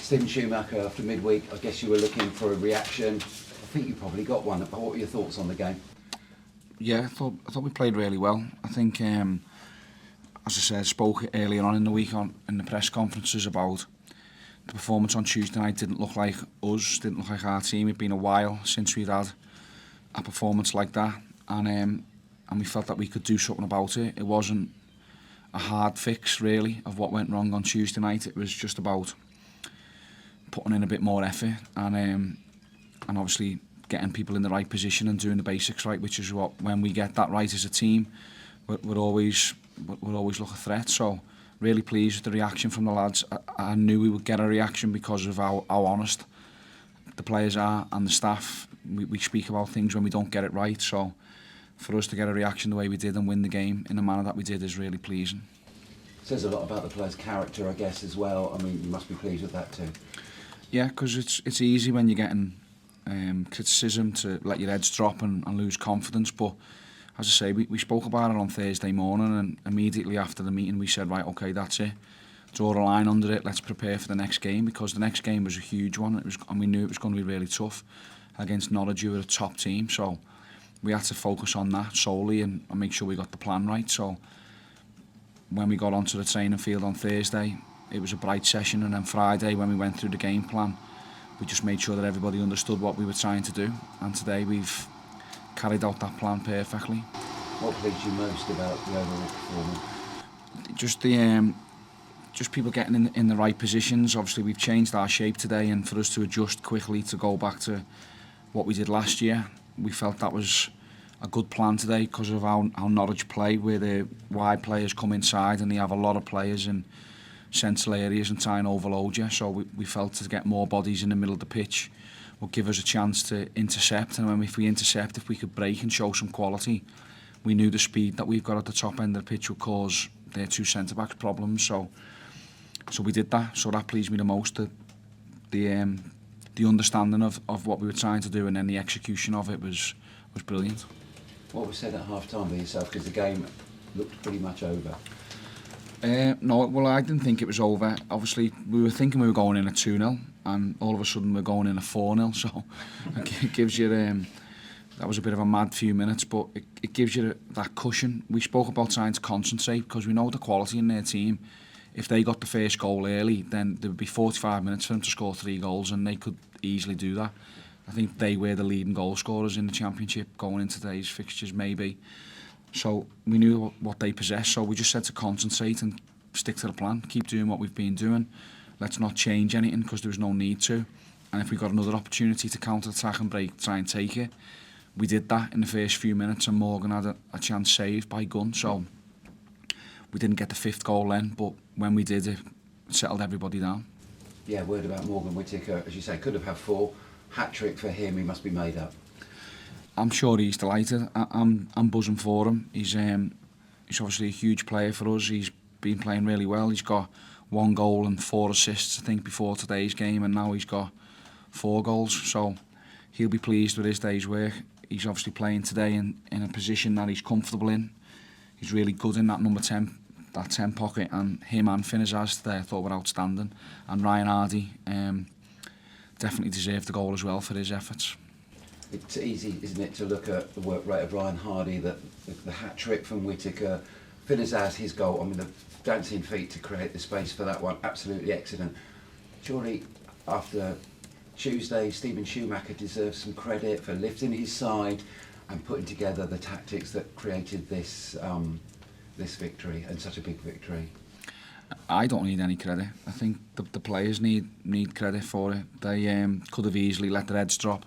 Stephen Schumacher, after midweek, I guess you were looking for a reaction. I think you probably got one. What were your thoughts on the game? Yeah, I thought we played really well. I think, as I said, spoke earlier on in the week in the press conferences about the performance on Tuesday night. Didn't look like us, didn't look like our team. It'd been a while since we'd had a performance like that, and we felt that we could do something about it. It wasn't a hard fix really of what went wrong on Tuesday night. It was just about putting in a bit more effort and obviously getting people in the right position and doing the basics right, which is what, when we get that right as a team, we'll always look a threat. So really pleased with the reaction from the lads. I knew we would get a reaction because of how honest the players are and the staff. We speak about things when we don't get it right, so for us to get a reaction the way we did and win the game in the manner that we did is really pleasing. Says a lot about the players' character, I guess, as well. I mean, you must be pleased with that too. Yeah, because it's easy when you're getting criticism to let your heads drop and lose confidence, but as I say, we spoke about it on Thursday morning, and immediately after the meeting we said, right, okay, that's it. Draw a line under it, let's prepare for the next game, because the next game was a huge one, and we knew it was going to be really tough against Norwich, who were a top team, so we had to focus on that solely and make sure we got the plan right. So when we got onto the training field on Thursday, it was a bright session, and then Friday when we went through the game plan, we just made sure that everybody understood what we were trying to do, and today we've carried out that plan perfectly. What pleased you most about the overall performance? Just people getting in the right positions. Obviously we've changed our shape today, and for us to adjust quickly to go back to what we did last year, we felt that was a good plan today because of how Norwich play, where the wide players come inside and they have a lot of players in central areas and try and overload you. So we felt to get more bodies in the middle of the pitch would give us a chance to intercept, and if we intercept, if we could break and show some quality, we knew the speed that we've got at the top end of the pitch would cause their two centre-backs problems. So we did that. So that pleased me the most, the understanding of what we were trying to do, and then the execution of it was brilliant. What was said at half-time by yourself, because the game looked pretty much over? No, well, I didn't think it was over. Obviously, we were thinking we were going in at 2-0, and all of a sudden we're going in at 4-0, so it gives you, that was a bit of a mad few minutes, but it gives you that cushion. We spoke about trying to concentrate, because we know the quality in their team. If they got the first goal early, then there would be 45 minutes for them to score 3 goals, and they could easily do that. I think they were the leading goal scorers in the Championship going into today's fixtures, maybe. So we knew what they possessed, so we just said to concentrate and stick to the plan, keep doing what we've been doing. Let's not change anything, because there was no need to. And if we got another opportunity to counter-attack and break, try and take it. We did that in the first few minutes, and Morgan had a chance saved by Gunn, so we didn't get the 5th goal then, but when we did, it settled everybody down. Yeah, word about Morgan Whittaker, as you say, could have had 4. Hat-trick for him, he must be made up. I'm sure he's delighted. I'm buzzing for him. He's obviously a huge player for us. He's been playing really well. He's got 1 goal and 4 assists, I think, before today's game, and now he's got 4 goals. So he'll be pleased with his day's work. He's obviously playing today in a position that he's comfortable in. He's really good in that number 10, that 10 pocket, and him and Finn Azaz today I thought were outstanding. And Ryan Hardy definitely deserved the goal as well for his efforts. It's easy, isn't it, to look at the work rate of Ryan Hardy, the hat-trick from Whittaker, Finn Azaz, his goal, I mean, the dancing feet to create the space for that one, absolutely excellent. Surely, after Tuesday, Stephen Schumacher deserves some credit for lifting his side and putting together the tactics that created this victory, and such a big victory. I don't need any credit. I think the players need credit for it. They could have easily let their heads drop,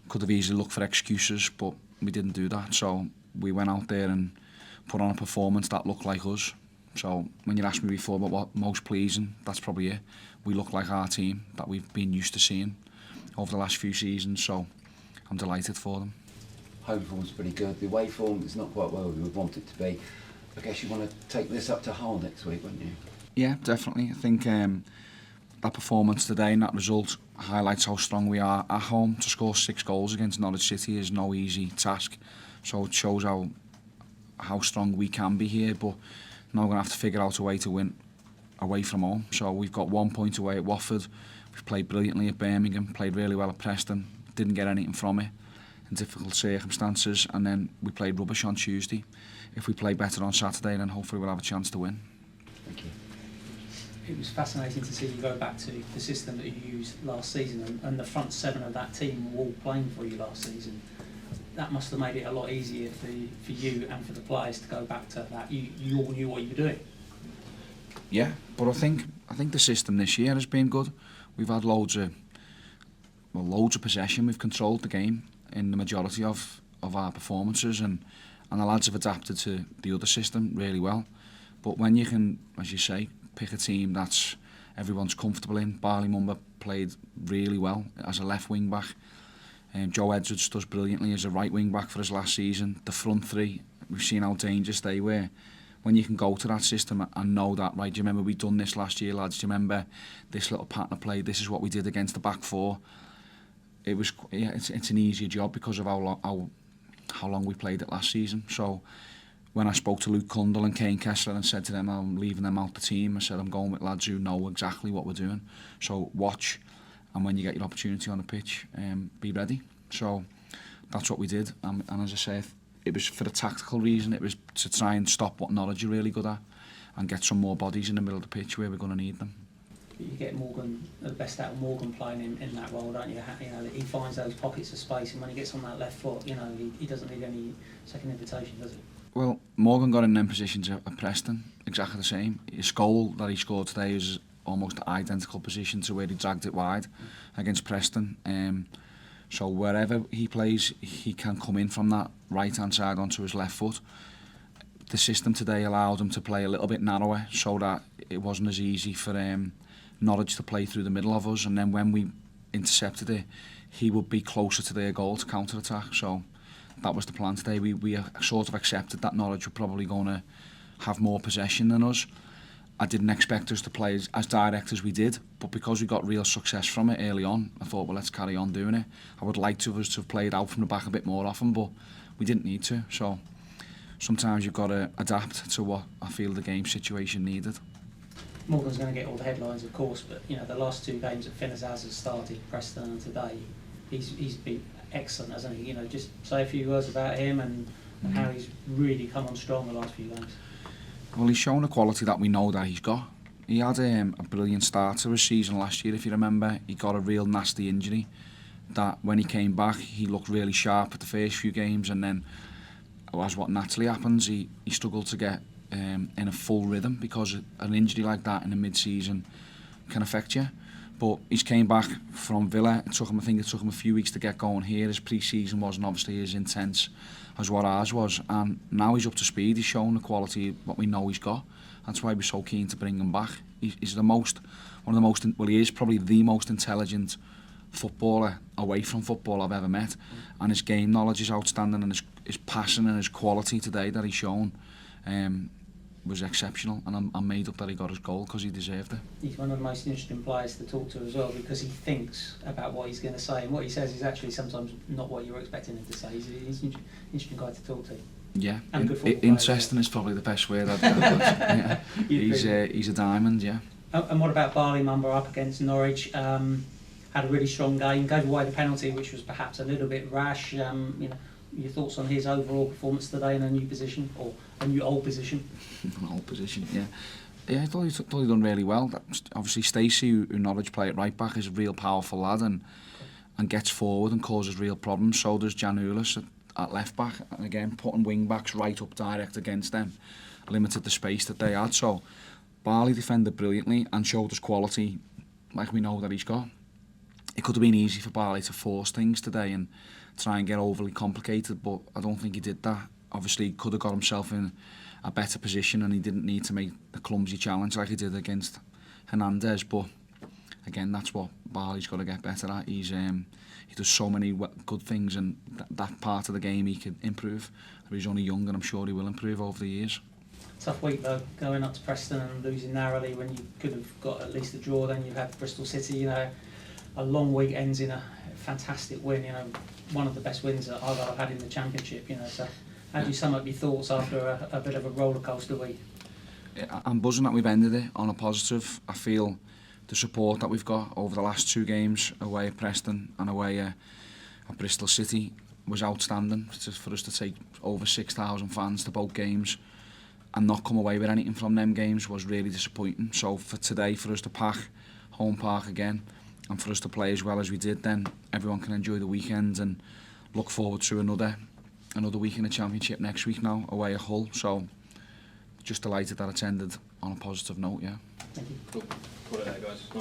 could have easily looked for excuses, but we didn't do that. So we went out there and put on a performance that looked like us. So when you asked me before about what most pleasing, that's probably it. We look like our team that we've been used to seeing over the last few seasons, so I'm delighted for them. Home form's pretty good. The away form is not quite where we would want it to be. I guess you want to take this up to Hull next week, wouldn't you? Yeah, definitely. I think that performance today and that result highlights how strong we are at home. To score 6 goals against Norwich City is no easy task, so it shows how strong we can be here. But now we're going to have to figure out a way to win away from home. So we've got 1 point away at Watford. We've played brilliantly at Birmingham, played really well at Preston, didn't get anything from it in difficult circumstances, and then we played rubbish on Tuesday. If we play better on Saturday, then hopefully we'll have a chance to win. Thank you. It was fascinating to see you go back to the system that you used last season, and the front seven of that team were all playing for you last season. That must have made it a lot easier for you and for the players to go back to that. You all knew what you were doing. Yeah, but I think the system this year has been good. We've had loads of possession. We've controlled the game in the majority of our performances, and the lads have adapted to the other system really well. But when you can, as you say, pick a team that's everyone's comfortable in, Barley Mumba played really well as a left wing back. Joe Edwards does brilliantly as a right wing back for his last season. The front three, we've seen how dangerous they were. When you can go to that system and know that, right, do you remember we done this last year, lads? Do you remember this little pattern of play? This is what we did against the back four. It's an easier job because of how long we played it last season. So when I spoke to Luke Cundle and Kane Kessler and said to them I'm leaving them out the team, I said I'm going with lads who know exactly what we're doing. So watch, and when you get your opportunity on the pitch, be ready. So that's what we did. And as I say, it was for a tactical reason. It was to try and stop what Norwich are really good at and get some more bodies in the middle of the pitch where we're going to need them. You get Morgan, the best out of Morgan playing in that role, don't you? You know, he finds those pockets of space, and when he gets on that left foot, you know, he doesn't need any second invitation, does he? Well, Morgan got in them positions at Preston, exactly the same. His goal that he scored today is almost the identical position to where he dragged it wide against Preston. So wherever he plays, he can come in from that right-hand side onto his left foot. The system today allowed him to play a little bit narrower so that it wasn't as easy for Norwich to play through the middle of us, and then when we intercepted it, he would be closer to their goal to counter-attack. So that was the plan today. We sort of accepted that Norwich were probably going to have more possession than us. I didn't expect us to play as direct as we did, but because we got real success from it early on, I thought, well, let's carry on doing it. I would like to have played out from the back a bit more often, but we didn't need to. So sometimes you've got to adapt to what I feel the game situation needed. Morgan's going to get all the headlines, of course, but you know the last two games that Finnazaz has started, Preston and today, he's been excellent, hasn't he? You know, just say a few words about him and how he's really come on strong the last few games. Well, he's shown a quality that we know that he's got. He had a brilliant start to his season last year, if you remember. He got a real nasty injury that when he came back, he looked really sharp at the first few games, and then, as what naturally happens, he struggled to get in a full rhythm because an injury like that in the mid-season can affect you. But he's came back from Villa. I think it took him a few weeks to get going here. His pre-season wasn't obviously as intense as what ours was, and now he's up to speed. He's shown the quality of what we know he's got. That's why we're so keen to bring him back. He is probably the most intelligent footballer away from football I've ever met, and his game knowledge is outstanding, and his passion and his quality today that he's shown was exceptional, and I'm made up that he got his goal because he deserved it. He's one of the most interesting players to talk to as well, because he thinks about what he's going to say, and what he says is actually sometimes not what you're expecting him to say. He's an interesting guy to talk to. Yeah, interesting is probably the best word I'd yeah. He's a diamond, yeah. And what about Barley Mumba up against Norwich? Had a really strong game, gave away the penalty, which was perhaps a little bit rash. You know, your thoughts on his overall performance today in a new position, or a new old position? An old position, yeah. Yeah, I thought he done really well. Obviously, Stacey, who Norwich play at right back, is a real powerful lad and gets forward and causes real problems. So does Jan Ulis at left back, and again putting wing backs right up direct against them limited the space that they had. So Barley defended brilliantly and showed us quality like we know that he's got. It could have been easy for Barley to force things today and try and get overly complicated, but I don't think he did that. Obviously, he could have got himself in a better position and he didn't need to make a clumsy challenge like he did against Hernandez. But again, that's what Barley's got to get better at. He does so many good things, and that part of the game he could improve. He's only young, and I'm sure he will improve over the years. Tough week though, going up to Preston and losing narrowly when you could have got at least a draw. Then you had Bristol City. You know, a long week ends in a fantastic win. You know, one of the best wins that I've had in the Championship. You know, so how do you sum up your thoughts after a bit of a roller coaster week? I'm buzzing that we've ended it on a positive. I feel the support that we've got over the last 2 games, away at Preston and away at Bristol City, was outstanding. For us to take over 6,000 fans to both games and not come away with anything from them games was really disappointing. So for today, for us to pack Home Park again and for us to play as well as we did, then everyone can enjoy the weekend and look forward to another week in the Championship next week now, away at Hull. So just delighted that it's ended on a positive note, yeah. Thank you. Cool. Call it there, guys.